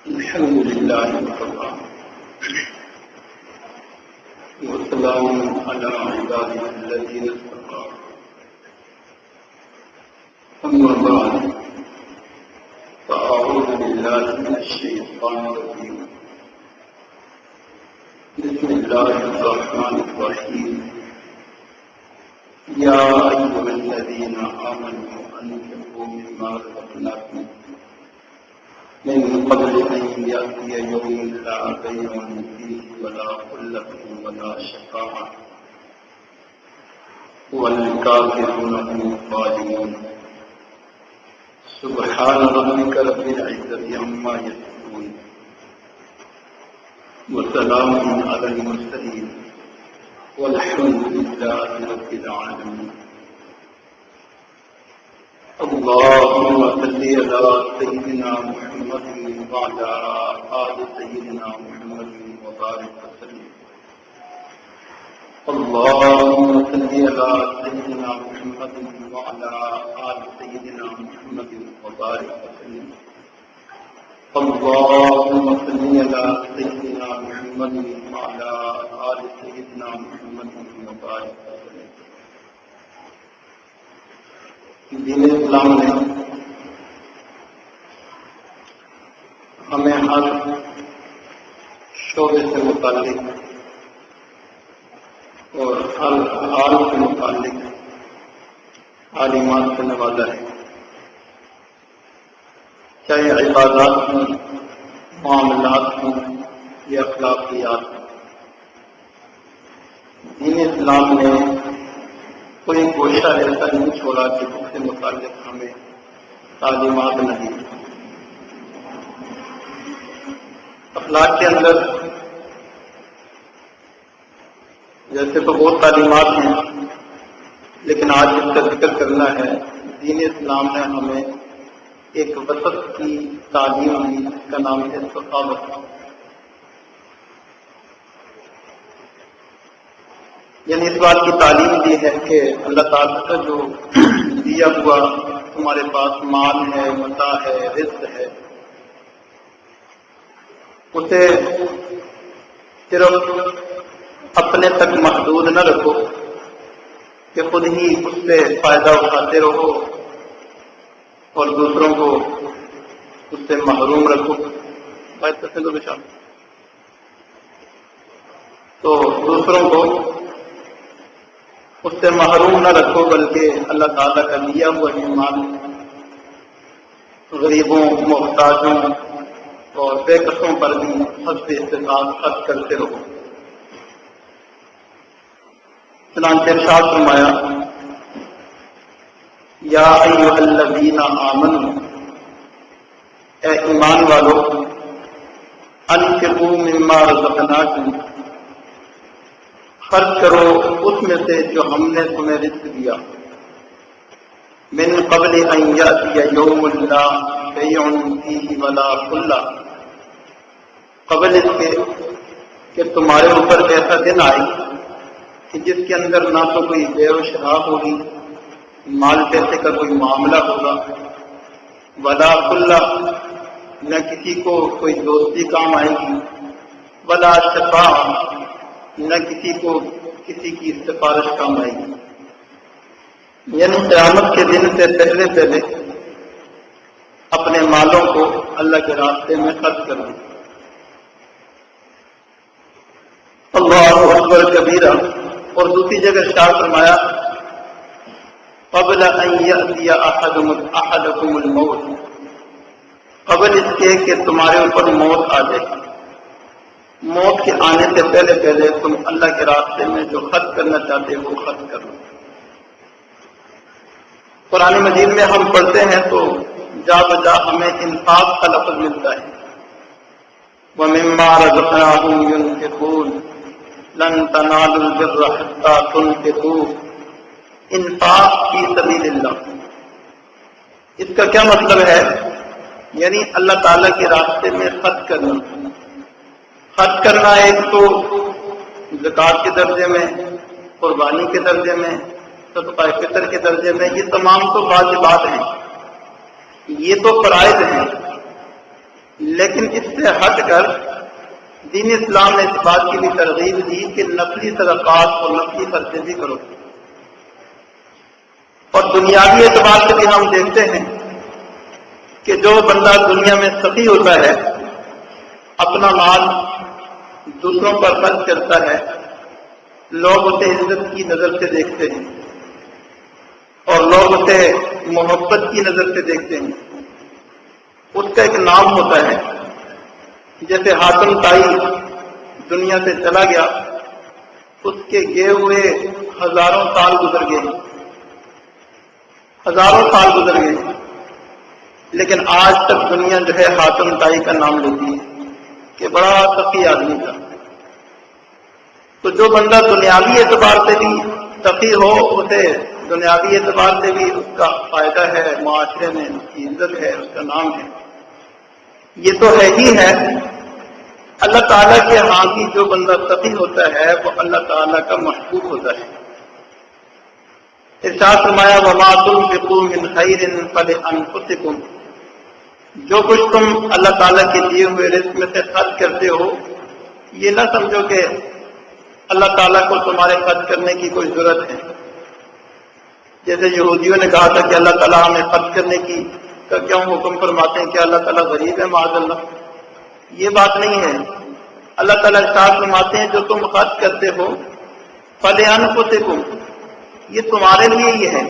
الحمد لله وكفى وسلام على عباده الذين اصطفى أما بعد فأعوذ بالله من الشيطان الرجيم بسم الله الرحمن الرحيم يا أيها الذين آمنوا أنفقوا مما رزقناكم من قبل أن يأتي يوم لا بيع فيه ولا خلة ولا شفاعة والكافرون هم الظالمون سبحان ربك رب العزة عما يصفون وسلام على المرسلين والحمد لله رب العالمين اللهم صل على سيدنا محمد وعلى آل سيدنا محمد وبارك وسلم اللهم صل على سيدنا محمد وعلى آل سيدنا محمد وبارك وسلم اللهم صل على سيدنا محمد وعلى آل سيدنا محمد وبارك وسلم دین اسلام نے ہمیں ہر شعبے سے متعلق اور ہر حال سے متعلق تعلیمات سے نوازا ہے، چاہے عبادات ہوں، معاملات ہوں یا اخلاقیات ہوں۔ دین اسلام نے کوئی گوشہ ایسا نہیں چھوڑا کہ اس سے متعلق ہمیں تعلیمات نہیں۔ اخلاق کے اندر جیسے تو بہت تعلیمات ہیں، لیکن آج اس کا ذکر کرنا ہے۔ دین اسلام نے ہمیں ایک وسط کی تعلیم دی، جس کا نام ہے سخاوت۔ یعنی اس بات کی تعلیم دی ہے کہ اللہ تعالیٰ کا جو دیا ہوا تمہارے پاس مال ہے، متاع ہے، رزق ہے، اسے صرف اپنے تک محدود نہ رکھو کہ خود ہی اس سے فائدہ اٹھاتے رہو اور دوسروں کو اس سے محروم رکھو۔ تو دوسروں کو اس سے محروم نہ رکھو، بلکہ اللہ تعالیٰ کا دیا ہوا یہ مال غریبوں، محتاجوں اور بے کسوں پر بھی حسب استطاعت خرچ کرتے رہو۔ چنانچہ ارشاد فرمایا یا ایھا الذین آمنوا، اے ایمان والو، انفقوا مما رزقناکم، خرچ کرو اس میں سے جو ہم نے تمہیں رزق دیا، من قبل ان یاتی یوم لا بیع فیہ ولا خلہ، قبل اس کے کہ تمہارے اوپر ایسا دن آئے کہ جس کے اندر نہ تو کوئی بے و شراب ہوگی، مال پیسے کا کوئی معاملہ ہوگا، ولا خلہ، نہ کسی کو کوئی دوستی کام آئے گی، ولا شفاعہ، نہ کسی کو کسی کی سفارش کام آئے گی۔ یعنی قیامت کے دن سے پہلے پہلے اپنے مالوں کو اللہ کے راستے میں خرچ کرو۔ اللہ اکبر کبیرہ۔ اور دوسری جگہ ارشاد فرمایا قبل ان یأتی احدکم الموت، قبل اس کے کہ تمہارے اوپر موت آ جائے۔ موت کے آنے سے پہلے پہلے تم اللہ کے راستے میں جو خرچ کرنا چاہتے ہو وہ خرچ کرو۔ قرآن مجید میں ہم پڑھتے ہیں تو جا بجا ہمیں انفاق کا لفظ ملتا ہے، وَمِمَّا رَزَقْنَاهُمْ يُنْفِقُونَ لَن تَنَالُوا الْبِرَّ حَتَّىٰ تُنْفِقُوا، انفاق فی سبیل اللہ۔ اس کا کیا مطلب ہے؟ یعنی اللہ تعالیٰ کے راستے میں خرچ کرنا۔ خرچ کرنا ایک تو زکوٰۃ کے درجے میں، قربانی کے درجے میں، صدقہ فطر کے درجے میں، یہ تمام تو واجبات ہیں، یہ تو فرائض ہیں۔ لیکن اس سے ہٹ کر دین اسلام نے اس بات کی بھی ترغیب دی کہ نفلی صدقات اور نفلی خرچے بھی کرو. اور دنیاوی اعتبار سے بھی ہم دیکھتے ہیں کہ جو بندہ دنیا میں سخی ہوتا ہے، اپنا مال دوسروں پر خرچ کرتا ہے، لوگ اسے عزت کی نظر سے دیکھتے ہیں اور لوگ اسے محبت کی نظر سے دیکھتے ہیں. اس کا ایک نام ہوتا ہے. جیسے حاتم طائی دنیا سے چلا گیا، اس کے گئے ہوئے ہزاروں سال گزر گئے، ہزاروں سال گزر گئے، لیکن آج تک دنیا جو ہے حاتم طائی کا نام لیتی ہے کہ بڑا سخی آدمی تھا. تو جو بندہ دنیاوی اعتبار سے بھی سخی ہو، اسے دنیاوی اعتبار سے بھی اس کا فائدہ ہے، معاشرے میں اس کی عزت ہے، اس کا نام ہے. یہ تو ہے ہی ہے. اللہ تعالیٰ کے ہاں کی جو بندہ سخی ہوتا ہے وہ اللہ تعالیٰ کا محبوب ہوتا ہے. ارشاد فرمایا وَمَا تُنْفِقُوا مِنْ خَيْرٍ فَلِأَنفُسِكُمْ، جو کچھ تم اللہ تعالیٰ کے دیے ہوئے رزق میں سے خرچ کرتے ہو، یہ نہ سمجھو کہ اللہ تعالیٰ کو تمہارے خرچ کرنے کی کوئی ضرورت ہے. جیسے یہودیوں نے کہا تھا کہ اللہ تعالیٰ ہمیں خرچ کرنے کی کا کیوں حکم فرماتے ہیں کہ اللہ تعالیٰ غریب ہے معاذ اللہ. یہ بات نہیں ہے. اللہ تعالیٰ ارشاد فرماتے ہیں جو تم خرچ کرتے ہو فَلِأَنفُسِكُمْ، یہ تمہارے لیے ہی ہے،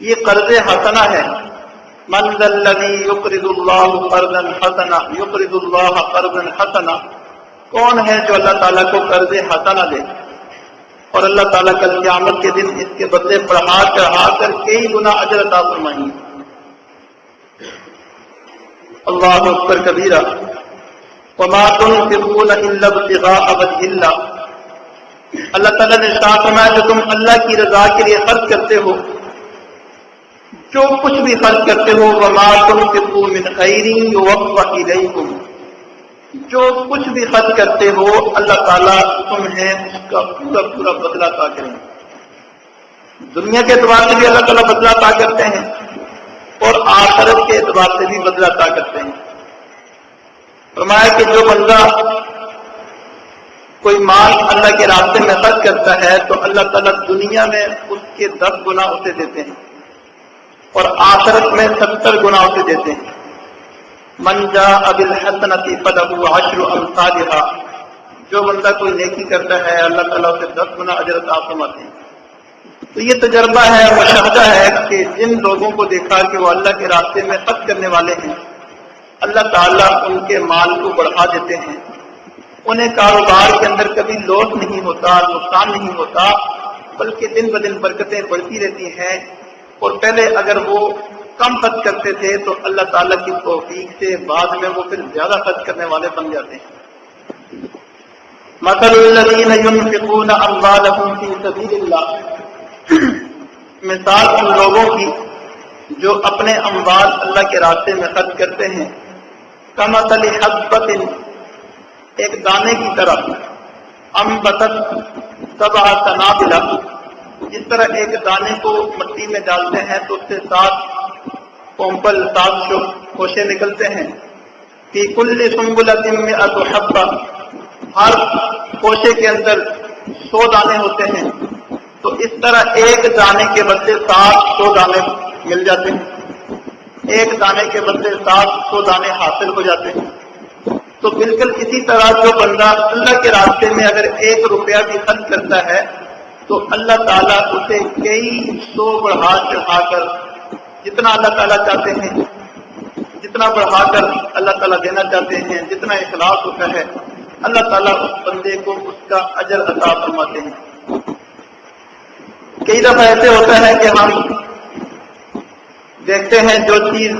یہ قرض حسنہ ہے. مَنْ ذَا الَّذِي يُقْرِضُ اللَّهُ قَرْضًا حَسَنًا يُقْرِضُ اللَّهَ قَرْضًا حَسَنًا، کون ہے جو اللہ تعالیٰ کو قرض حسنہ دے اور اللہ تعالیٰ کل قیامت کے دن اس کے بدلے بڑھا چڑھا کر کئی گنا اجر عطا فرمائیں گے. اللہ اکبر کبیرہ. وَمَا تُنْفِقُونَ إِلَّا ابْتِغَاءَ وَجْهِ اللَّهِ، اللہ تعالیٰ نے ارشاد فرمایا جو تم اللہ کی رضا کے لیے خرچ کرتے ہو، جو کچھ بھی خرچ کرتے ہو، وَمَا تُنْفِقُوا مِنْ خَيْرٍ يُوَفَّ إِلَيْكُمْ، جو کچھ بھی خرچ کرتے ہو اللہ تعالیٰ تمہیں اس کا پورا پورا بدلہ عطا کریں. دنیا کے اعتبار سے بھی اللہ تعالیٰ بدلہ عطا کرتے ہیں اور آخرت کے اعتبار سے بھی بدلہ عطا کرتے ہیں. فرمایا کہ جو بندہ کوئی مال اللہ کے راستے میں خرچ کرتا ہے تو اللہ تعالیٰ دنیا میں اس کے 10 گنا اسے دیتے ہیں اور آخرت میں 70 گنا اسے دیتے ہیں. من جاء بالحسنۃ فلہ 10 امثالها، جو بندہ کوئی نیکی کرتا ہے اللہ تعالیٰ اسے 10 گنا اجر عطا فرماتے ہیں. تو یہ تجربہ ہے، مشاہدہ ہے کہ جن لوگوں کو دیکھا کہ وہ اللہ کے راستے میں خرچ کرنے والے ہیں، اللہ تعالیٰ ان کے مال کو بڑھا دیتے ہیں. انہیں کاروبار کے اندر کبھی لاس نہیں ہوتا، نقصان نہیں ہوتا، بلکہ دن بدن برکتیں بڑھتی رہتی ہیں. اور پہلے اگر وہ کم خرچ کرتے تھے تو اللہ تعالیٰ کی توفیق سے بعد میں وہ پھر زیادہ خرچ کرنے والے بن جاتے ہیں. مثل الذین ينفقون اموالهم فی سبیل اللہ، مثال ان لوگوں کی جو اپنے اموال اللہ کے راستے میں خرچ کرتے ہیں، کمثل حبۃ، ایک دانے کی طرح، انبتت 7 سنابل، جس طرح ایک دانے کو مٹی میں ڈالتے ہیں تو اس سے 7 پومپل 7 خوشے نکلتے ہیں. فی کل سنبلۃ 100 حبۃ، ہر خوشے کے اندر 100 دانے ہوتے ہیں. تو اس طرح ایک دانے کے بدلے 700 دانے مل جاتے ہیں، ایک دانے کے بدلے 700 دانے حاصل ہو جاتے ہیں. تو بالکل اسی طرح جو بندہ اللہ کے راستے میں اگر 1 روپیہ بھی خرچ کرتا ہے تو اللہ تعالیٰ اسے کئی 100 بڑھا چڑھا کر، جتنا اللہ تعالیٰ چاہتے ہیں، جتنا بڑھا کر اللہ تعالیٰ دینا چاہتے ہیں، جتنا اخلاص ہوتا ہے اللہ تعالیٰ اس بندے کو اس کا اجر عطا فرماتے ہیں. کئی دفعہ ایسے ہوتا ہے کہ ہم دیکھتے ہیں جو چیز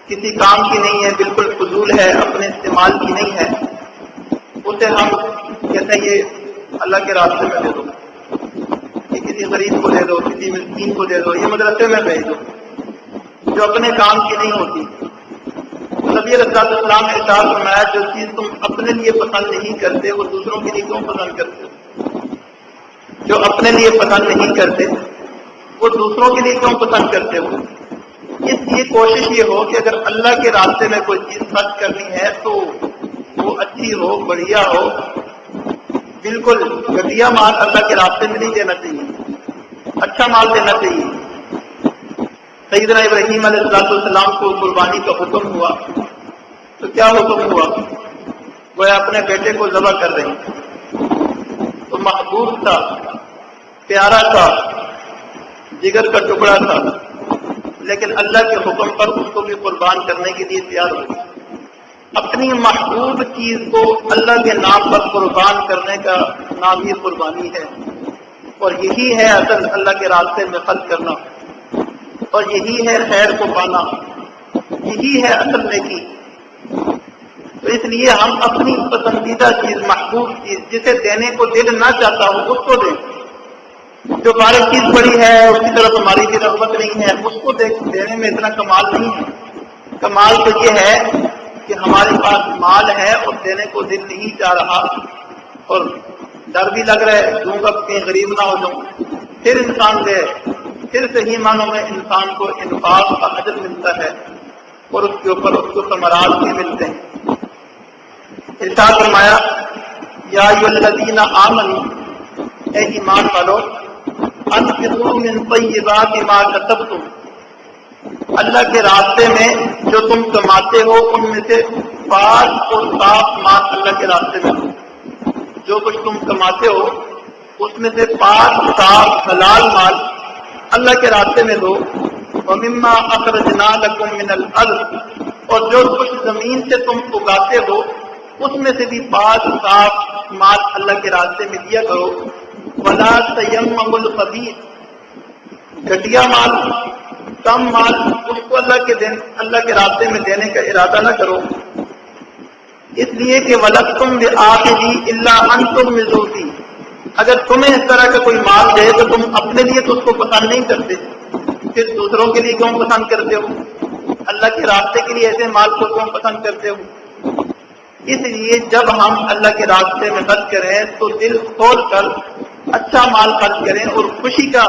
کسی کام کی نہیں ہے، بالکل فضول ہے، اپنے استعمال کی نہیں ہے، اسے ہم کہتے ہیں یہ اللہ کے راستے میں دے دو، یہ کسی غریب کو دے دو، کسی مسکین کو دے دو، یہ مدرسے میں بھیج دو، جو اپنے کام کی نہیں ہوتی. نبی علیہ السلام نے ارشاد فرمایا جو چیز تم اپنے لیے پسند نہیں کرتے وہ دوسروں کے لیے کیوں پسند کرتے ہو؟ جو اپنے لیے پسند نہیں کرتے وہ دوسروں کے لیے کیوں پسند کرتے ہو؟ اس لیے کوشش یہ ہو کہ اگر اللہ کے راستے میں کوئی چیز خرچ کرنی ہے تو وہ اچھی ہو، بڑھیا ہو، بالکل گھٹیا مال اللہ کے راستے میں نہیں دینا چاہیے، اچھا مال دینا چاہیے۔ سیدنا ابراہیم علیہ السلام کو قربانی کا حکم ہوا تو کیا حکم ہوا؟ وہ اپنے بیٹے کو ذبح کر رہے ہیں، تو محبوب تھا، پیارا تھا، جگر کا ٹکڑا تھا، لیکن اللہ کے حکم پر اس کو بھی قربان کرنے کے لیے تیار ہو۔ اپنی محبوب چیز کو اللہ کے نام پر قربان کرنے کا نام ہی قربانی ہے، اور یہی ہے اصل اللہ کے راستے میں خرچ کرنا، اور یہی ہے خیر کو پانا، یہی ہے اصل نیکی۔ تو اس لیے ہم اپنی پسندیدہ چیز، محبوب چیز، جسے دینے کو دل نہ چاہتا ہو اس کو دیں۔ جو فارغ چیز پڑی ہے اس کی طرف ہماری بھی رغبت نہیں ہے، اس کو دینے میں اتنا کمال نہیں ہے۔ کمال تو یہ ہے کہ ہمارے پاس مال ہے اور دینے کو دل نہیں چاہ رہا، اور ڈر بھی لگ رہا ہے دوں گا کہیں غریب نہ ہو جاؤں، پھر انسان دے، پھر صحیح معنوں میں انسان کو انفاق کا اجر ملتا ہے اور اس کے اوپر اس کو ثمرات بھی ملتے ہیں۔ ارشاد فرمایا یا ایھا الذین آمنوا، اے ایمان والو، انفقوا من طیبات ما کسبتم، اللہ کے راستے میں جو تم کماتے ہو ان میں سے پاک اور صاف مال اللہ کے راستے میں دو۔ جو کچھ تم کماتے ہو اس میں سے پاک، صاف، حلال مال اللہ کے راستے میں دو۔ ومما اخرجنا لکم من الارض، اور جو کچھ زمین سے تم اگاتے ہو اس میں سے بھی پاک، صاف مال اللہ کے راستے میں دیا کرو۔ ولا تیمموا الخبیث، گھٹیا مال، کم مال، اس کو اللہ کے راستے میں دینے کا ارادہ نہ کرو، اس لیے کہ وَلَسْتُمْ بِآخِذِهِ إِلَّا أَن تُغْمِضُوا فِيهِ، اگر تمہیں اس طرح کا کوئی مال دے تو تم اپنے لیے تو اس کو پسند نہیں کرتے، پھر دوسروں کے لیے کیوں پسند کرتے ہو؟ اللہ کے راستے کے لیے ایسے مال کو کیوں پسند کرتے ہو؟ اس لیے جب ہم اللہ کے راستے میں خرچ کریں تو دل کھول کر اچھا مال خرچ کریں، اور خوشی کا،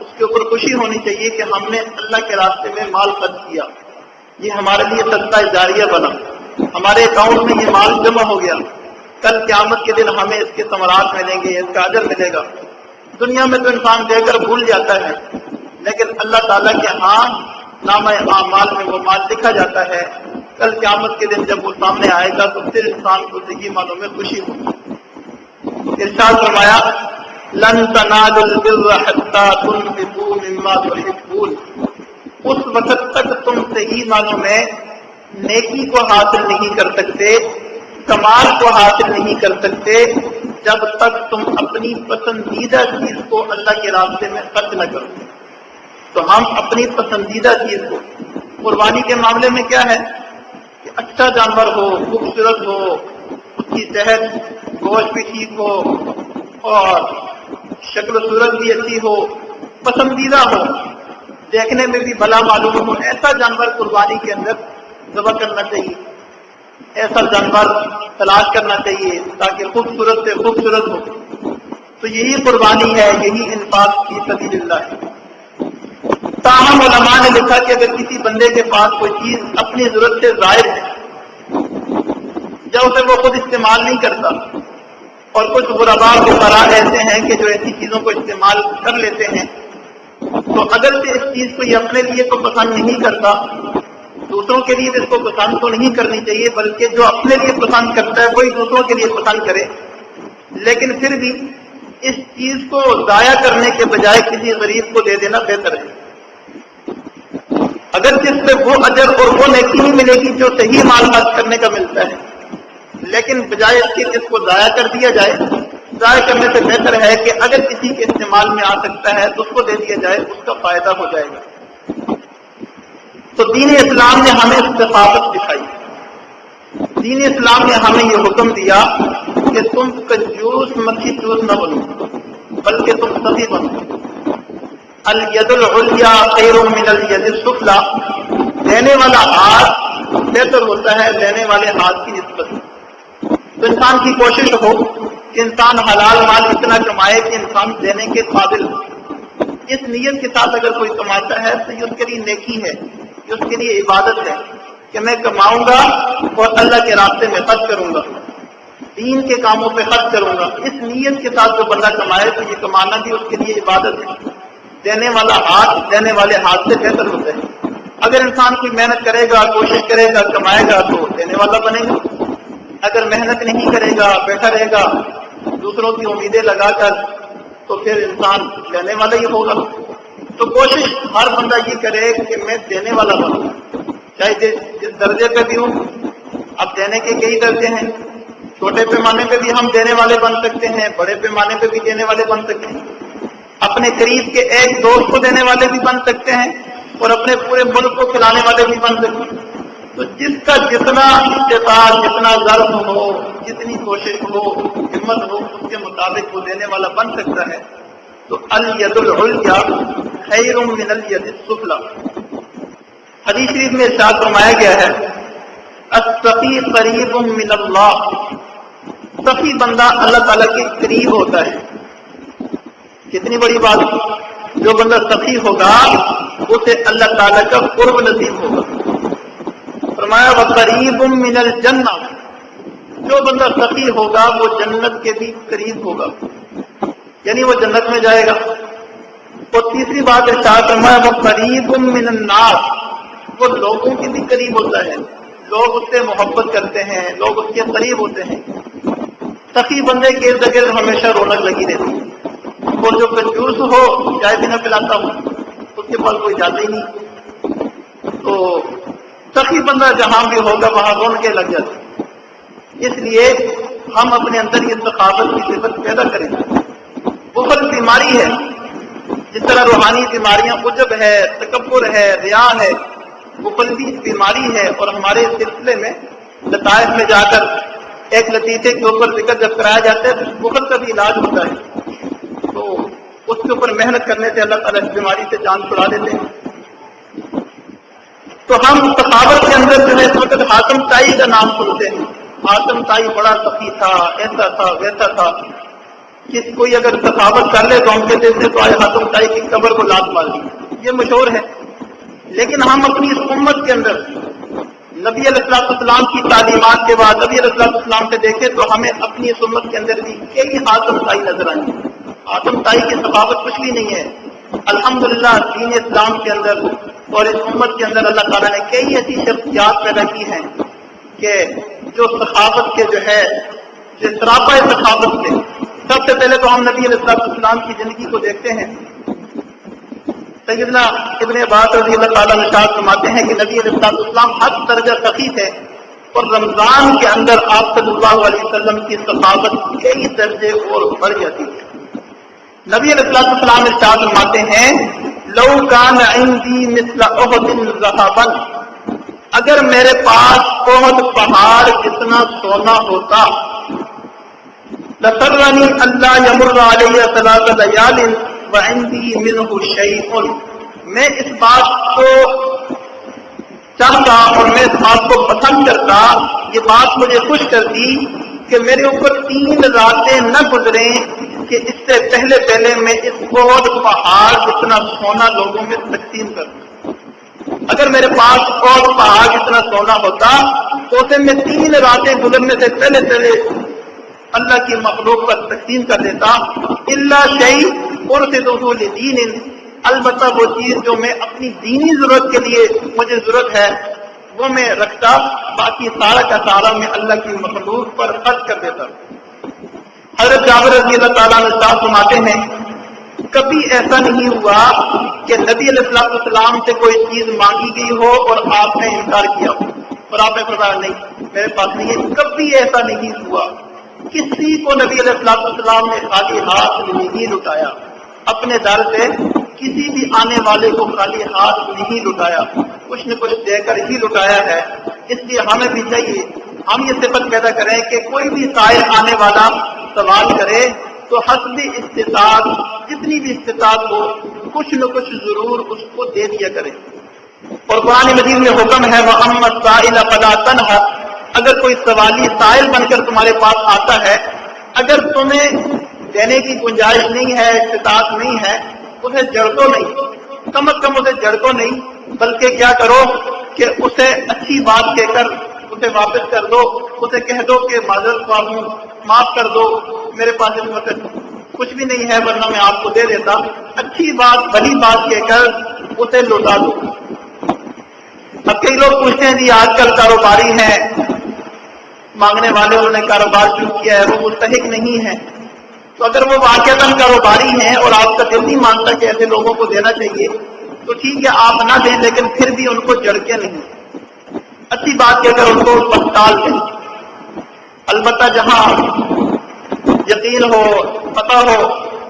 اس کے اوپر خوشی ہونی چاہیے کہ ہم نے اللہ کے راستے میں مال خرچ کیا، یہ ہمارے لیے صدقہ جاریہ بنا، ہمارے اکاؤنٹ میں یہ مال جمع ہو گیا، کل قیامت کے دن ہمیں اس کے ثمرات ملیں گے، اس کا اجر ملے گا۔ دنیا میں تو انسان دے کر بھول جاتا ہے، لیکن اللہ تعالیٰ کے ہاں نامہ اعمال میں وہ مال لکھا جاتا ہے، کل قیامت کے دن جب وہ سامنے آئے گا تو پھر انسان کو صحیح معنوں میں خوشی ہوگی۔ ارشاد فرمایا لن تنالوا البر حتى تنفقوا مما تحبون، اس وقت تک تم صحیح معنوں میں نیکی کو حاصل نہیں کر سکتے، کمال کو حاصل نہیں کر سکتے جب تک تم اپنی پسندیدہ چیز کو اللہ کے راستے میں خرچ نہ کرو۔ تو ہم اپنی پسندیدہ چیز کو، قربانی کے معاملے میں کیا ہے کہ اچھا جانور ہو، خوبصورت ہو، اس کی صحت، گوشت بھی ٹھیک ہو اور شکل و صورت بھی اچھی ہو، پسندیدہ ہو، دیکھنے میں بھی بھلا معلوم ہو، ایسا جانور قربانی کے اندر ذبح کرنا چاہیے، ایسا جانور تلاش کرنا چاہیے تاکہ خوبصورت سے خوبصورت ہو۔ تو یہی قربانی ہے، یہی انفاق فی سبیل اللہ ہے۔ تاہم علماء نے لکھا کہ اگر کسی بندے کے پاس کوئی چیز اپنی ضرورت سے زائد ہے یا اسے وہ خود استعمال نہیں کرتا، اور کچھ غرباء فقراء ایسے ہیں کہ جو ایسی چیزوں کو استعمال کر لیتے ہیں، تو اگر سے اس چیز کو یہ اپنے لیے تو پسند نہیں کرتا، دوسروں کے لیے اس کو پسند تو نہیں کرنی چاہیے، بلکہ جو اپنے لیے پسند کرتا ہے وہی دوسروں کے لیے پسند کرے، لیکن پھر بھی اس چیز کو ضائع کرنے کے بجائے کسی غریب کو دے دینا بہتر ہے۔ اگر جس پہ وہ اجر اور وہ نیکی نہیں ملے گی جو صحیح مال خرچ کرنے کا ملتا ہے، لیکن بجائے اس کے جس کو ضائع کر دیا جائے، ضائع کرنے سے بہتر ہے کہ اگر کسی کے استعمال میں آ سکتا ہے تو اس کو دے دیا جائے، اس کا فائدہ ہو جائے گا۔ تو دین اسلام نے ہمیں ثقافت دکھائی، دین اسلام نے ہمیں یہ حکم دیا کہ تم کنجوس مکھی چوس نہ بنو، بلکہ تم سخی بنو۔ الید العلیٰ خیر من الید السفلیٰ، دینے والا ہاتھ بہتر ہوتا ہے لینے والے ہاتھ کی نسبت۔ تو انسان کی کوشش ہو کہ انسان حلال مال اتنا کمائے کہ انسان دینے کے قابل ہو۔ اس نیت کے ساتھ اگر کوئی کماتا ہے تو یہ اس کے لیے نیکی ہے، یہ اس کے لیے عبادت ہے کہ میں کماؤں گا اور اللہ کے راستے میں خرچ کروں گا، دین کے کاموں پہ خرچ کروں گا۔ اس نیت کے ساتھ جو بندہ کمائے تو یہ کمانا بھی اس کے لیے عبادت ہے۔ دینے والا ہاتھ دینے والے ہاتھ سے بہتر ہوتا ہے۔ اگر انسان کوئی محنت کرے گا، کوشش کرے گا، کمائے گا تو دینے والا بنے گا۔ اگر محنت نہیں کرے گا، بیٹھا رہے گا دوسروں کی امیدیں لگا کر، تو پھر انسان دینے والا ہی ہوگا۔ تو کوشش ہر بندہ یہ کرے کہ میں دینے والا بنوں، چاہے جس درجے پہ بھی ہوں۔ اب دینے کے کئی درجے ہیں، چھوٹے پیمانے پہ بھی ہم دینے والے بن سکتے ہیں، بڑے پیمانے پہ بھی دینے والے بن سکتے ہیں، اپنے قریب کے ایک دوست کو دینے والے بھی بن سکتے ہیں اور اپنے پورے ملک کو کھلانے والے بھی بن سکتے ہیں۔ تو جس کا جتنا استطاعت، جتنا ظرف ہو، جتنی کوشش ہو، ہمت ہو، اس کے مطابق وہ دینے والا بن سکتا ہے۔ تو الید العلیٰ خیر من الید السفلی، حدیث شریف میں ارشاد فرمایا گیا ہے السخی قریب من اللہ، سخی بندہ اللہ تعالیٰ کے قریب ہوتا ہے۔ کتنی بڑی بات، جو بندہ سخی ہوگا اسے اللہ تعالیٰ کا قرب نصیب ہوگا۔ فرمایا وقریب من الجنہ، جو بندہ سخی ہوگا وہ جنت کے بھی قریب ہوگا، یعنی وہ جنت میں جائے گا۔ اور تیسری بات ارشاد فرمایا وقریب من الناس، وہ لوگوں کے بھی قریب ہوتا ہے، لوگ اس سے محبت کرتے ہیں، لوگ اس کے قریب ہوتے ہیں۔ سخی بندے کے ارد گرد ہمیشہ رونق لگی رہتی ہے، اور جو کنجوس ہو چائے بھی نہ پلاتا ہو اس کے پاس کوئی جاتا ہی نہیں۔ تو سخی بندہ جہاں بھی ہوگا وہاں رونقیں لگ جاتی۔ اس لیے ہم اپنے اندر یہ سخاوت کی صفت پیدا کریں۔ بخل بیماری ہے، جس طرح روحانی بیماریاں عجب ہے، تکبر ہے، ریا ہے، بخل بھی بیماری ہے۔ اور ہمارے سلسلے میں لطائف میں جا کر ایک لطیفے کے اوپر ذکر جب کرایا جاتا ہے تو بخل کا بھی علاج ہوتا ہے، تو اس کے اوپر محنت کرنے سے اللہ تعالیٰ اس بیماری سے جان چھڑا دیتے ہیں۔ تو ہم سخاوت کے اندر جو ہے اس وقت حاتم طائی کا نام سنتے ہیں۔ حاتم طائی بڑا سخی تھا، ایسا تھا، ویسا تھا، کہ کوئی اگر سخاوت کر لے تو ہم کہتے تھے تو آج حاتم طائی کی قبر کو لات مار دی، یہ مشہور ہے۔ لیکن ہم اپنی اس امت کے اندر نبی علیہ السلام کی تعلیمات کے بعد نبی علیہ السلام سے دیکھیں تو ہمیں اپنی اس امت کے اندر بھی کئی حاتم طائی نظر آئیں۔ حاتم طائی کی سخاوت کچھ بھی نہیں ہے۔ الحمدللہ دین اسلام کے اندر اور اس امت کے اندر اللہ تعالیٰ نے کئی ایسی شخصیات پیدا کی ہیں کہ جو سخاوت کے جو ہے جو سراپا سخاوت کے، سب سے پہلے تو ہم نبی علیہ السلام کی زندگی کو دیکھتے ہیں۔ سیدنا ابن عباس رضی اللہ تعالیٰ عنہ فرماتے ہیں کہ نبی علیہ السلام حد درجہ سخی تھے، اور رمضان کے اندر آپ صلی اللہ علیہ وسلم کی سخاوت کئی درجے اور بڑھ جاتی تھی۔ نبی علیہ السلام ارشاد فرماتے ہیں لو کان عندی مثل احد ذهبا، اگر میرے پاس احد پہاڑ جتنا سونا ہوتا، لسرنی اللہ یمر علی ثلاث لیال وعندی منہ شیء، میں اس بات کو چاہتا اور میں اس بات کو پسند کرتا، یہ بات مجھے خوش کرتی کہ میرے اوپر 3 راتیں نہ گزریں کہ اس سے پہلے میں اس بہت پہاڑ جتنا سونا لوگوں میں تقسیم کر دوں۔ اگر میرے پاس بہت پہاڑ جتنا سونا ہوتا تو اسے میں 3 راتیں گزرنے سے پہلے اللہ کی مخلوق پر تقسیم کر دیتا۔ اللہ شیء ارشدہ لدین، البتہ وہ چیز جو میں اپنی دینی ضرورت کے لیے مجھے ضرورت ہے وہ میں رکھتا، باقی سارا کا سارا میں اللہ کی مخلوق پر خرچ کر دیتا۔ حضرت جابر رضی اللہ تعالیٰ عنہ فرماتے ہیں کبھی ایسا نہیں ہوا کہ نبی علیہ السلام سے کوئی چیز مانگی گئی ہو اور آپ نے انکار کیا ہو اور آپ نے فرمایا نہیں میرے پاس نہیں ہے۔ کبھی ایسا نہیں ہوا، کسی کو نبی علیہ السلام نے خالی ہاتھ نہیں لٹایا، اپنے در سے کسی بھی آنے والے کو خالی ہاتھ نہیں لٹایا، کچھ نہ کچھ دے کر ہی لٹایا ہے۔ اس لیے ہمیں بھی چاہیے ہم یہ صفت پیدا کریں کہ کوئی بھی سائل آنے والا سوال کرے تو حسب استطاعت جتنی بھی استطاعت ہو کچھ نہ کچھ ضرور اس کو دے دیا کرے۔ اور قرآن مجید میں حکم ہے وَأَمَّا السَّائِلَ فَلَا تَنْهَرْ، اگر کوئی سوالی سائل بن کر تمہارے پاس آتا ہے، اگر تمہیں دینے کی گنجائش نہیں ہے، استطاعت نہیں ہے، اسے جڑ تو نہیں، کم از کم اسے جڑ تو نہیں، بلکہ کیا کرو کہ اسے اچھی بات کہہ کر اسے واپس کر دو، اسے کہہ دو کہ معذرت خواہ ہوں، معاف کر دو، میرے پاس اس وقت کچھ بھی نہیں ہے ورنہ میں آپ کو دے دیتا۔ اچھی بات، بڑی بات کہہ کر اسے لوٹا دو۔ اب کئی لوگ پوچھتے ہیں جی آج کل کاروباری ہیں، مانگنے والے انہوں نے کاروبار شروع کیا ہے، وہ مستحق نہیں ہے۔ تو اگر وہ واقعتاً کاروباری ہیں اور آپ کا دل نہیں مانتا کہ ایسے لوگوں کو دینا چاہیے تو ٹھیک ہے آپ نہ دیں، لیکن پھر بھی ان کو جڑ کے نہیں، اچھی بات کہہ کر ان کو پسٹال دیں۔ البتہ جہاں یقین ہو، پتہ ہو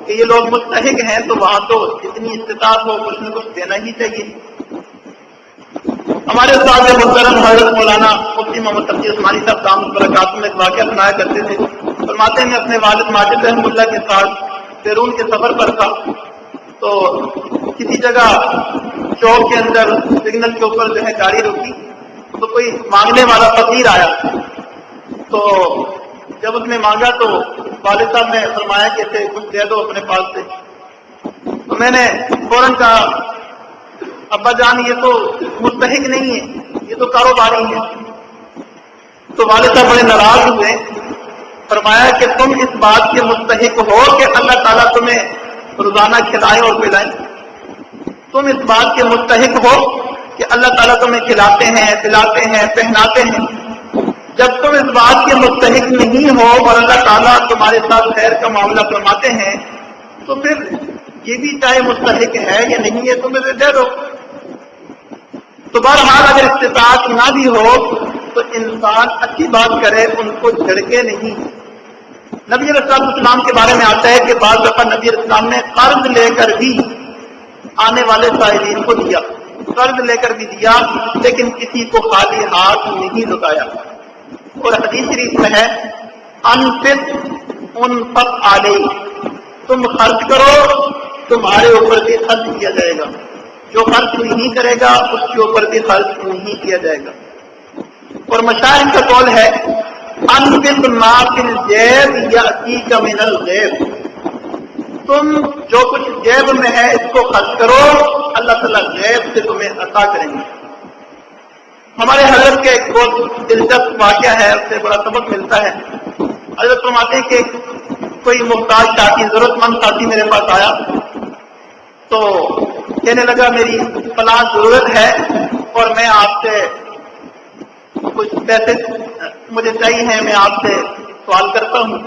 کہ یہ لوگ مستحق ہیں تو وہاں تو جتنی استطاعت ہو کچھ نہ کچھ دینا ہی چاہیے۔ ہمارے استاد محترم حضرت مولانا مفتی محمد تقی عثمانی صاحب دامت برکاتہ میں ایک واقعہ سنایا کرتے تھے۔ فرماتے ہیں میں اپنے والد ماجد رحمۃ اللہ کے ساتھ بیرون کے سفر پر تھا، تو کسی جگہ چوک کے اندر سگنل کے اوپر جو ہے گاڑی رکی تو کوئی مانگنے والا فقیر آیا، تو جب اس نے مانگا تو والد صاحب نے فرمایا کہ اسے کچھ دے دو اپنے پاس سے۔ تو میں نے فوراً کہا ابا جان یہ تو مستحق نہیں ہے، یہ تو کاروباری ہے۔ تو والد صاحب بڑے ناراض ہوئے، فرمایا کہ تم اس بات کے مستحق ہو کہ اللہ تعالیٰ تمہیں روزانہ کھلائے اور پلائے؟ تم اس بات کے مستحق ہو کہ اللہ تعالیٰ تمہیں کھلاتے ہیں، پلاتے ہیں، پہناتے ہیں؟ جب تم اس بات کے مستحق نہیں ہو اور اللہ تعالیٰ تمہارے ساتھ خیر کا معاملہ فرماتے ہیں تو پھر یہ بھی چاہے مستحق ہے یا نہیں ہے تم اسے دے دو۔ تو بہرحال اگر استطاعت نہ بھی ہو تو انسان اچھی بات کرے، ان کو جھڑکے نہیں۔ نبی علیہ السلام کے بارے میں آتا ہے کہ بعض دفعہ نبی علیہ السلام نے قرض لے کر بھی آنے والے سائلین کو دیا، قرض لے کر بھی دیا، لیکن کسی کو خالی ہاتھ نہیں لوٹایا۔ اور حدیث شریف میں ہے انفق انفق علیہ، تم خرچ کرو تمہارے اوپر بھی خرچ کیا جائے گا، جو خرچ نہیں کرے گا اس کے اوپر بھی خرچ نہیں کیا جائے گا۔ اور مشاہد کا قول ہے انفق ما فی الجیب یأتیک من الغیب، تم جو کچھ جیب میں ہے اس کو خرچ کرو، اللہ تعالیٰ غیب سے تمہیں عطا کریں گے۔ ہمارے حضرت کے ایک بہت دلچسپ واقعہ ہے، اس سے بڑا سبق ملتا ہے۔ حضرت فرماتے ہیں کہ کوئی محتاج ساتھی، ضرورت مند ساتھی میرے پاس آیا تو کہنے لگا میری فلاں ضرورت ہے اور میں آپ سے کچھ پیسے مجھے چاہیے، میں آپ سے سوال کرتا ہوں۔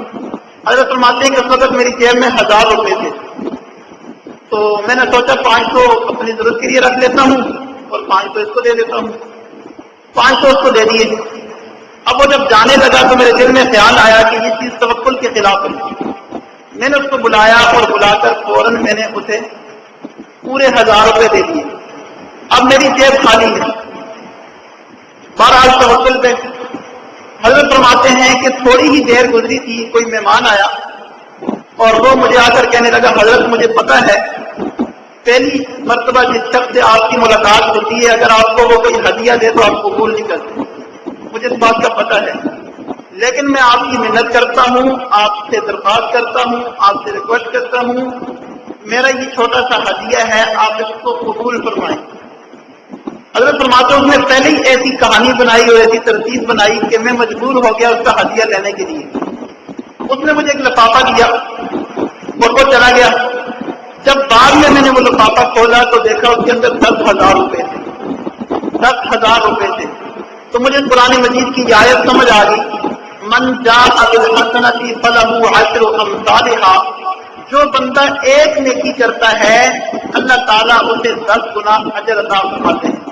حضرت فرماتے ہیں کہ اس وقت میری جیب میں 1000 روپے تھے، تو میں نے سوچا 500 اپنی ضرورت کے لیے رکھ لیتا ہوں اور 500 اس کو دے دیتا ہوں۔ 500 اس کو دے دیے۔ اب وہ جب جانے لگا تو میرے دل میں خیال آیا کہ یہ چیز توکل کے خلاف ہے۔ میں نے اس کو بلایا اور بلا کر فوراً میں نے اسے پورے 1000 روپے دے دیے۔ اب میری جیب خالی ہے۔ بہرحال توکل پہ حضرت فرماتے ہیں کہ تھوڑی ہی دیر گزری تھی، کوئی مہمان آیا اور وہ مجھے آ کر کہنے لگا حضرت مجھے پتا ہے پہلی مرتبہ جس شخص سے آپ کی ملاقات ہوتی ہے اگر آپ کو وہ کوئی ہدیہ دے تو آپ قبول نہیں کرتے، مجھے اس بات کا پتہ ہے، لیکن میں آپ کی منت کرتا ہوں، آپ سے درخواست کرتا ہوں، آپ سے ریکویسٹ کرتا ہوں، میرا یہ چھوٹا سا ہدیہ ہے، آپ اس کو قبول فرمائیں۔ حضرت فرماتے ہیں اس نے پہلے ہی ایسی کہانی بنائی اور ایسی ترتیب بنائی کہ میں مجبور ہو گیا اس کا ہدیہ لینے کے لیے۔ اس نے مجھے ایک لفافہ دیا اور وہ چلا گیا۔ جب بعد میں نے وہ لفافہ کھولا تو دیکھا اس کے اندر 10,000 روپے تھے، 10,000 روپے تھے۔ تو مجھے قرآن مجید کی آیت سمجھ آ گئی، من جاء بالحسنۃ فلہ عشر امثالها، جو بندہ ایک نیکی کرتا ہے اللہ تعالیٰ اسے 10 گنا اجر عطا فرماتے ہیں۔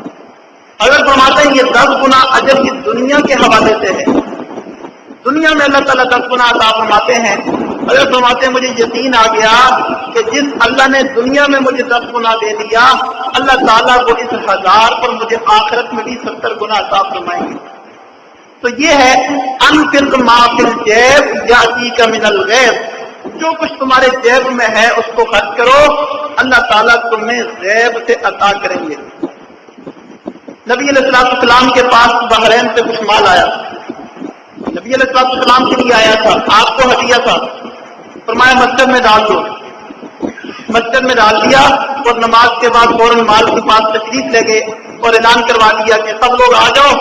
اگر فرماتے ہیں یہ 10 گنا اجر کی دنیا کے حوالے سے ہے، دنیا میں اللہ تعالیٰ 10 گنا عطا فرماتے ہیں۔ اگر فرماتے ہیں مجھے یقین آ گیا کہ جس اللہ نے دنیا میں مجھے 10 گنا دے دیا اللہ تعالیٰ کو اس 1000 پر مجھے آخرت میں بھی 70 گنا عطا فرمائیں گے۔ تو یہ ہے انفق ما فی الجیب یأتیک من الغیب، جو کچھ تمہارے جیب میں ہے اس کو خرچ کرو، اللہ تعالیٰ تمہیں غیب سے عطا کریں گے۔ نبی علیہ السلام کے پاس بحرین سے کچھ مال آیا، نبی علیہ السلام کے لیے آیا تھا، آپ کو ہدیہ تھا، فرمایا مسجد میں ڈال دو۔ مسجد میں ڈال دیا اور نماز کے بعد فوراً مال کے پاس تشریف لے گئے اور اعلان کروا دیا کہ سب لوگ آ جاؤ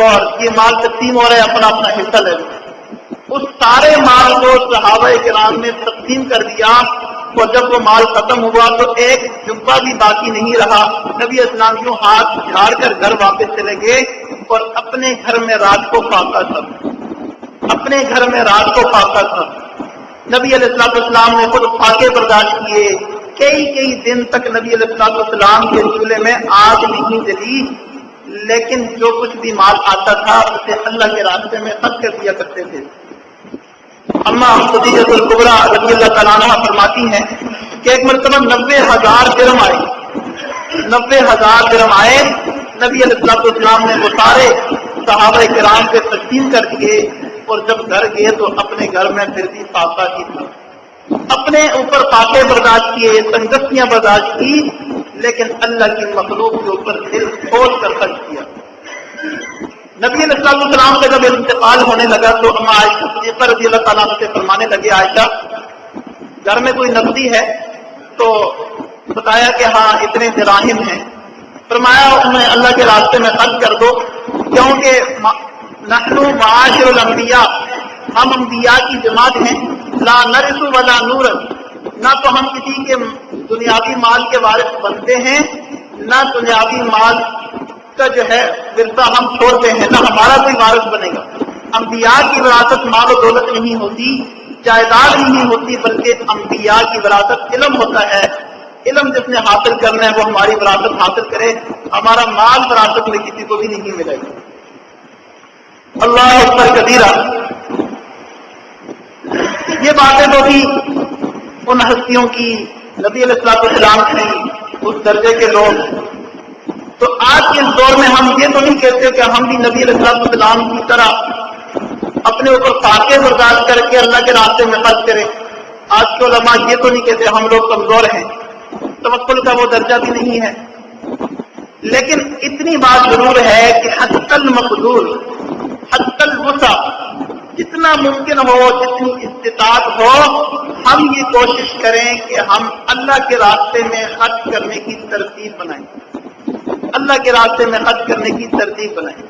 اور یہ مال تقسیم ہو رہا ہے، اپنا اپنا حصہ لے لو۔ اس سارے مال کو صحابہ کرام نے تقسیم کر دیا اور جب وہ مال ختم ہوا تو ایک جبہ بھی باقی نہیں رہا۔ نبی اسلام کیوں ہاتھ جھاڑ کر گھر واپس چلے گئے اور اپنے گھر میں رات کو فاقہ تھا، اپنے گھر میں رات کو فاقہ تھا۔ نبی علیہ السلام نے خود فاقے برداشت کیے، کئی دن تک نبی علیہ السلام کے چولہے میں آگ نہیں جلی، لیکن جو کچھ بھی مال آتا تھا اسے اللہ کے راستے میں خرچ کر دیا کرتے تھے۔ اما خدیجہ الکبریٰ رضی اللہ تعالیٰ عنہ فرماتی ہیں کہ ایک مرتبہ 90,000 درہم آئے، 90,000 درہم آئے، نبی علیہ السلام نے وہ سارے صحابہ کرام سے تقسیم کر دیے اور جب گھر گئے تو اپنے گھر میں پھر بھی فاقہ کی تھی، اپنے اوپر فاقے برداشت کیے، تنگستیاں برداشت کی، لیکن اللہ کی مخلوق کے اوپر دل کھول کر خرچ کیا۔ نبی علیہ السلام کا جب انتقال ہونے لگا تو اما عائشہ صدیقہ رضی اللہ تعالیٰ عنہ سے فرمانے لگے، عائشہ گھر میں کوئی نقدی ہے؟ تو بتایا کہ ہاں اتنے دراہم ہیں۔ فرمایا انہیں اللہ کے راستے میں خرچ کر دو، کیونکہ نحن معاشر الانبیاء، ہم انبیاء کی جماعت ہیں، لا نرث ولا نورث، نہ تو ہم کسی کے دنیاوی مال کے وارث بنتے ہیں، نہ دنیاوی مال کا جو ہے ورثہ ہم چھوڑتے ہیں، نہ ہمارا کوئی وارث بنے گا۔ انبیاء کی وراثت مال و دولت نہیں ہوتی، جائیداد نہیں ہوتی، بلکہ انبیاء کی وراثت علم ہوتا ہے۔ علم جس نے حاصل کرنا ہے وہ ہماری وراثت حاصل کرے، ہمارا مال وراثت میں کسی کو بھی نہیں ملے گا۔ اللہ اکبر کبیرہ۔ یہ باتیں تو بھی ان ہستیوں کی، نبی علیہ السلام کی اس درجے کے لوگ، تو آج کے اس دور میں ہم یہ تو نہیں کہتے کہ ہم بھی نبی علیہ السلام کی طرح اپنے اوپر فاقے برداشت کر کے اللہ کے راستے میں خرچ کریں۔ آج کے علماء یہ تو نہیں کہتے ہم لوگ کمزور ہیں، توکل کا وہ درجہ بھی نہیں ہے، لیکن اتنی بات ضرور ہے کہ حتی المقدور، حتی الوسع، جتنا ممکن ہو، جتنی استطاعت ہو، ہم یہ کوشش کریں کہ ہم اللہ کے راستے میں خرچ کرنے کی ترتیب بنائیں، اللہ کے راستے میں خرچ کرنے کی ترتیب بنائیں۔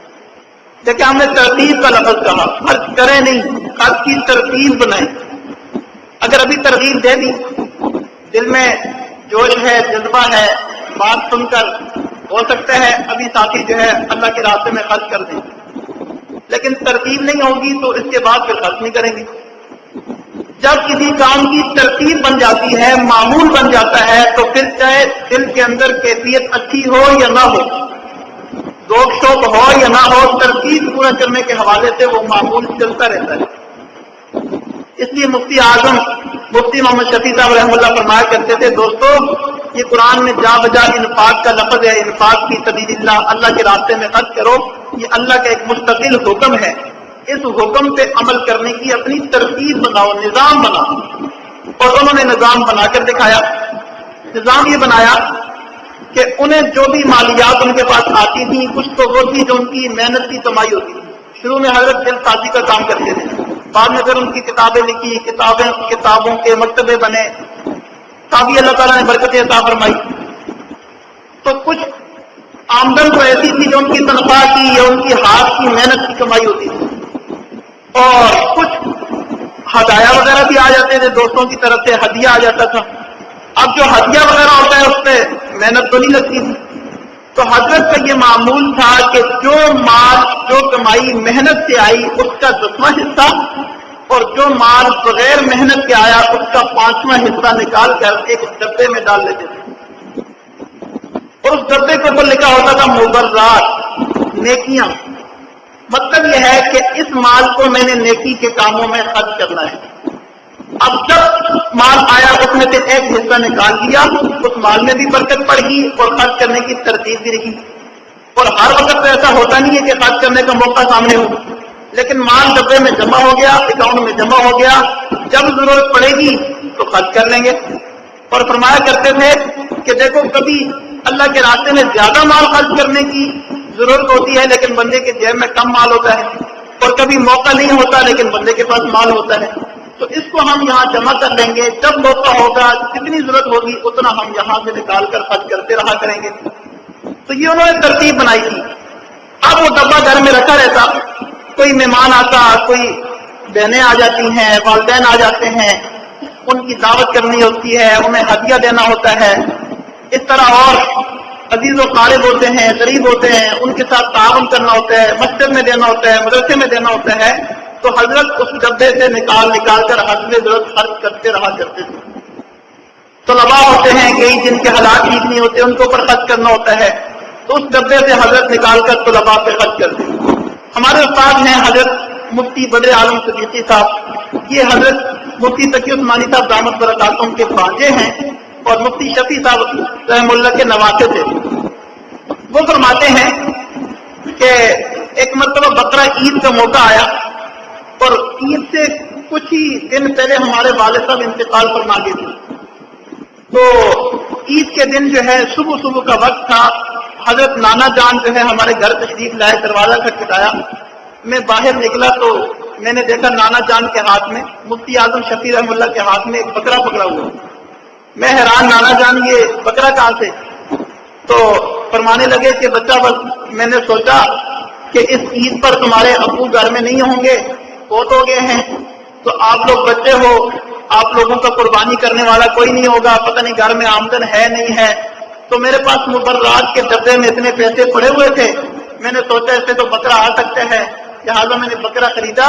دیکھیں ہم نے ترتیب کا لفظ کہا، خرچ کریں نہیں، خرچ کی ترتیب بنائیں۔ اگر ابھی ترغیب دے دی، دل میں جوش ہے، جذبہ ہے، بات سن کر ہو سکتا ہے ابھی ساتھی جو ہے اللہ کے راستے میں خرچ کر دیں، لیکن ترتیب نہیں ہوگی تو اس کے بعد پھر خرچ نہیں کریں گے۔ جب کسی کام کی ترتیب بن جاتی ہے، معمول بن جاتا ہے، تو پھر چاہے دل کے اندر کیفیت اچھی ہو یا نہ ہو، ذوق شوق ہو یا نہ ہو، ترتیب پورا کرنے کے حوالے سے وہ معمول چلتا رہتا ہے۔ اس لیے مفتی اعظم مفتی محمد شفیع صاحب رحمۃ اللہ فرمایا کرتے تھے، دوستو یہ قرآن میں جا بجا انفاق کا لفظ ہے، انفاق فی سبیل اللہ، اللہ کے راستے میں خرچ کرو، یہ اللہ کا ایک مستقل حکم ہے۔ اس حکم پہ عمل کرنے کی اپنی ترتیب بناؤ، نظام بناؤ، اور انہوں نے نظام بنا کر دکھایا۔ نظام یہ بنایا کہ انہیں جو بھی مالیات ان کے پاس آتی تھی، کچھ تو وہ تھی جو ان کی محنت کی کمائی ہوتی تھی۔ شروع میں حضرت دل سازی کا کام کرتے تھے، بعد میں پھر ان کی کتابیں لکھی، کتابوں کے مکتبے بنے، تابعی اللہ تعالیٰ نے برکتیں عطا فرمائی۔ تو کچھ آمدن تو ایسی تھی جو ان کی تنخواہ کی یا ان کی ہاتھ کی محنت کی کمائی ہوتی تھی، اور کچھ ہدایہ وغیرہ بھی آ جاتے تھے، دوستوں کی طرف سے ہدیہ آ جاتا تھا۔ اب جو ہدیہ وغیرہ ہوتا ہے اس پہ محنت تو نہیں لگتی تھی، تو حضرت کا یہ معمول تھا کہ جو مال، جو کمائی محنت سے آئی اس کا 10واں حصہ، اور جو مال بغیر محنت کے آیا اس کا 5واں حصہ نکال کر ایک ڈبے میں ڈال لیتے تھے، اور اس ڈبے کے اوپر لکھا ہوتا تھا مبررات، نیکیاں۔ مطلب یہ ہے کہ اس مال کو میں نے نیکی کے کاموں میں خرچ کرنا ہے۔ اب جب مال آیا اس میں سے ایک حصہ نکال دیا، اس مال میں بھی برکت پڑ گئی اور خرچ کرنے کی ترتیب بھی رہی۔ اور ہر وقت تو ایسا ہوتا نہیں ہے کہ خرچ کرنے کا موقع سامنے ہو، لیکن مال ڈبے میں جمع ہو گیا، اکاؤنٹ میں جمع ہو گیا، جب ضرورت پڑے گی تو خرچ کر لیں گے۔ اور فرمایا کرتے تھے کہ دیکھو کبھی اللہ کے راستے میں زیادہ مال خرچ کرنے کی ضرورت ہوتی ہے لیکن بندے کے جیب میں کم مال ہوتا ہے، اور کبھی موقع نہیں ہوتا لیکن بندے کے پاس مال ہوتا ہے۔ تو اس کو ہم یہاں جمع کر لیں گے، جب موقع ہوگا جتنی ضرورت ہوگی اتنا ہم یہاں سے نکال کر خرچ کرتے رہا کریں گے۔ تو یہ انہوں نے ترتیب بنائی تھی۔ اب وہ ڈبہ گھر میں رکھا رہتا، کوئی مہمان آتا، کوئی بہنیں آ جاتی ہیں، والدین آ جاتے ہیں، ان کی دعوت کرنی ہوتی ہے، انہیں ہدیہ دینا ہوتا ہے، اس طرح اور عزیز و قارب ہوتے ہیں، غریب ہوتے ہیں، ان کے ساتھ تعاون کرنا ہوتا ہے، مسجد میں دینا ہوتا ہے، مدرسے میں دینا ہوتا ہے، تو حضرت اس ڈبے سے نکال کر حسب ضرورت خرچ کرتے رہا کرتے تھے۔ طلباء ہوتے ہیں کئی جن کے حالات ٹھیک نہیں ہوتے، ان کے اوپر خرچ کرنا ہوتا ہے، تو اس ڈبے سے حضرت نکال کر طلباء پہ خرچ کرتے ہیں۔ ہمارے استاد ہیں حضرت مفتی بدر عالم صدیقی صاحب، یہ حضرت مفتی تقی عثمانی صاحب دامت برکاتہم کے بھانجے ہیں اور مفتی شفیع صاحب رحم اللہ کے نواسے تھے۔ وہ فرماتے ہیں کہ ایک مرتبہ بقرہ عید کا موقع آیا اور عید سے کچھ ہی دن پہلے ہمارے والد صاحب انتقال فرما گئے تھے، تو عید کے دن جو ہے صبح کا وقت تھا، حضرت نانا جان جو ہے ہمارے گھر تشریف لائے، دروازہ کھٹکھٹایا، میں باہر نکلا تو میں نے دیکھا نانا جان کے ہاتھ میں، مفتی اعظم شفیع رحم اللہ کے ہاتھ میں ایک بکرا پکڑا ہوا۔ میں حیران، نانا جان یہ بکرا کہاں سے؟ تو فرمانے لگے کہ بچہ بس میں نے سوچا کہ اس عید پر تمہارے ابو گھر میں نہیں ہوں گے، فوت ہو گئے ہیں، تو آپ لوگ بچے ہو، آپ لوگوں کا قربانی کرنے والا کوئی نہیں ہوگا، پتہ نہیں گھر میں آمدن ہے نہیں ہے، تو میرے پاس مبررات کے ڈبے میں اتنے پیسے پڑے ہوئے تھے، میں نے سوچا اس سے تو بکرا آ سکتا ہے، لہٰذا میں نے بکرا خریدا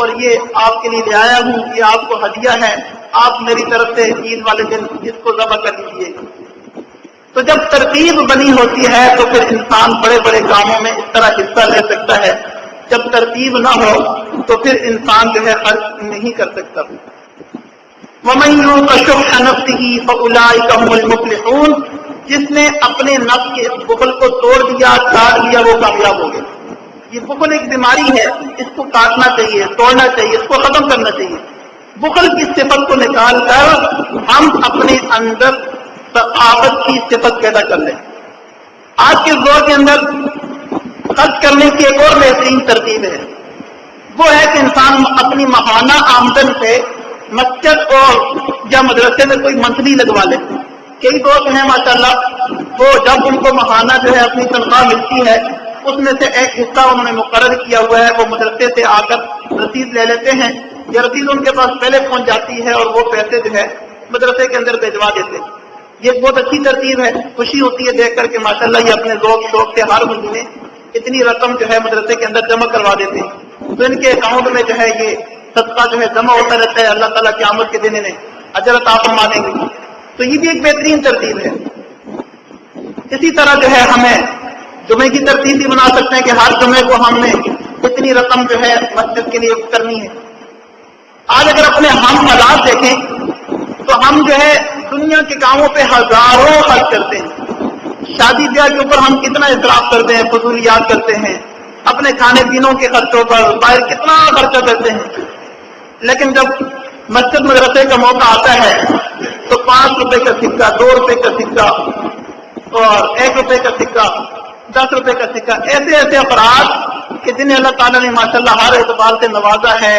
اور یہ آپ کے لیے لے آیا ہوں، یہ آپ کو ہدیہ ہے، آپ میری طرف سے عید والے دن اس کو ذبح کر لیجیے۔ تو جب ترتیب بنی ہوتی ہے تو پھر انسان بڑے بڑے کاموں میں اس طرح حصہ لے سکتا ہے، جب ترتیب نہ ہو تو پھر انسان جو ہے خرچ نہیں کر سکتا۔ وَمَن يُوقَ شُحَّ نَفْسِهِ فَأُولَٰئِكَ هُمُ الْمُفْلِحُونَ، جس نے اپنے نفس کے اس بخل کو توڑ دیا، کاٹ دیا، وہ کامیاب ہو گئے۔ یہ بخل ایک بیماری ہے، اس کو کاٹنا چاہیے، توڑنا چاہیے، اس کو ختم کرنا چاہیے۔ بخل کی صفت کو نکال کر ہم اپنے اندر سخاوت کی صفت پیدا کر لیں۔ آج کے دور کے اندر خرچ کرنے کی ایک اور بہترین ترتیب ہے، وہ ہے کہ انسان اپنی ماہانہ آمدن سے مسجد اور یا مدرسے میں کوئی منتھلی لگوا لے۔ کئی دوست ہیں ماشاءاللہ، وہ جب ان کو ماہانہ جو ہے اپنی تنخواہ ملتی ہے، اس میں سے ایک حصہ انہوں نے مقرر کیا ہوا ہے، وہ مدرسے سے آ کر رسید لے لیتے ہیں، یا رسید ان کے پاس پہلے پہنچ جاتی ہے اور وہ پیسے جو ہے مدرسے کے اندر بھیجوا دیتے ہیں۔ یہ بہت اچھی ترتیب ہے، خوشی ہوتی ہے دیکھ کر کہ ماشاءاللہ یہ اپنے ذوق شوق سے ہر مہینے اتنی رقم جو ہے مدرسے کے اندر جمع کروا دیتے ہیں، تو ان کے اکاؤنٹ میں جو ہے یہ صدقہ جو ہے جمع ہوتا رہتا ہے، اللہ تعالیٰ قیامت کے دن انہیں اجر عطا فرما دیں گے۔ تو یہ بھی ایک بہترین ترتیب ہے۔ اسی طرح جو ہے ہمیں جمعے کی ترتیب بھی بنا سکتے ہیں کہ ہر جمعے کو ہم نے اتنی رقم جو ہے مسجد کے لیے کرنی ہے۔ آج اگر اپنے ہم حالات دیکھیں تو ہم جو ہے دنیا کے کاموں پہ ہزاروں خرچ کرتے ہیں، شادی بیاہ کے اوپر ہم کتنا اصراف کرتے ہیں، فضولیات کرتے ہیں، اپنے کھانے پینوں کے خرچوں پر باہر کتنا خرچہ کرتے ہیں، لیکن جب مسجد مدرسے کا موقع آتا ہے تو 5 روپے کا سکہ، 2 روپے کا سکہ اور 1 روپے کا سکہ، 10 روپے کا سکہ، ایسے ایسے افراد کہ جنہیں اللہ تعالیٰ نے ماشاءاللہ ہر اعتبار سے نوازا ہے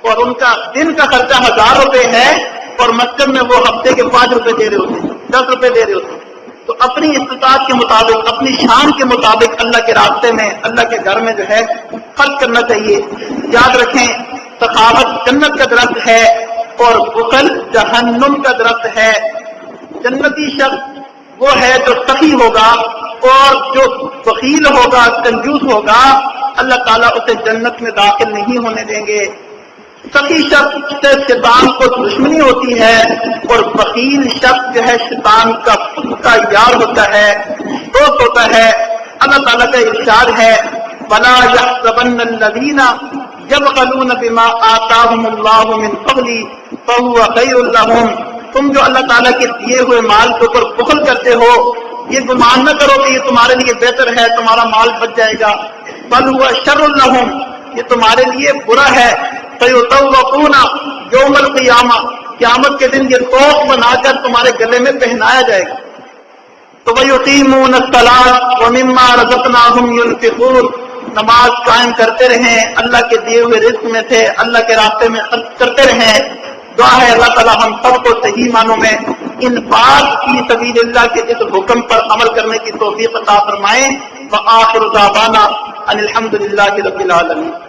اور ان کا دن کا خرچہ 1000 روپے ہے اور مسجد میں وہ ہفتے کے 5 روپے دے رہے ہوتے ہیں، 10 روپے دے رہے ہوتے ہیں۔ تو اپنی استطاعت کے مطابق، اپنی شان کے مطابق اللہ کے راستے میں، اللہ کے گھر میں جو ہے خرچ کرنا چاہیے۔ یاد رکھیں سخاوت جنت کا درخت ہے اور بخل جہنم کا درخت ہے۔ جنتی شخص وہ ہے جو سخی ہوگا اور جو بخیل ہوگا، کنجوس ہوگا، اللہ تعالیٰ اسے جنت میں داخل نہیں ہونے دیں گے۔ سخی شخص سے شیطان کو دشمنی ہوتی ہے اور بخیل شخص جو ہے شیطان کا پختہ یار ہوتا ہے، دوست ہوتا ہے۔ اللہ تعالیٰ کا ارشاد ہے وَلَا يَحْسَبَنَّ الَّذِينَ يَبْخَلُونَ بِمَا آتَاهُمُ اللَّهُ مِنْ فَضْلِهِ فَهُوَ خَيْرٌ لَهُمْ، تم جو اللہ تعالیٰ کے دیے ہوئے مال کے اوپر بخل کرتے ہو، یہ گمان نہ کرو کہ یہ تمہارے لیے بہتر ہے، تمہارا مال بچ جائے گا، بل هو شر لهم، یہ تمہارے لیے برا ہے۔ فَيُطَوَّقُونَ يَوْمَ الْقِيَامَةِ، قیامت کے دن یہ توق بنا کر تمہارے گلے میں پہنایا جائے گا۔ تو وَيُقِيمُونَ الصَّلَاةَ وَمِمَّا رَزَقْنَاهُمْ يُنْفِقُونَ، نماز قائم کرتے رہیں، اللہ کے دیے ہوئے رزق میں تھے، اللہ کے راستے میں خرچ کرتے رہیں۔ دعا ہے اللہ تعالی ہم سب کو صحیح معنوں میں انفاق فی سبیل اللہ کے اس حکم پر عمل کرنے کی توفیق عطا فرمائیں۔ وآخر دعوانا ان الحمد للہ رب العالمین۔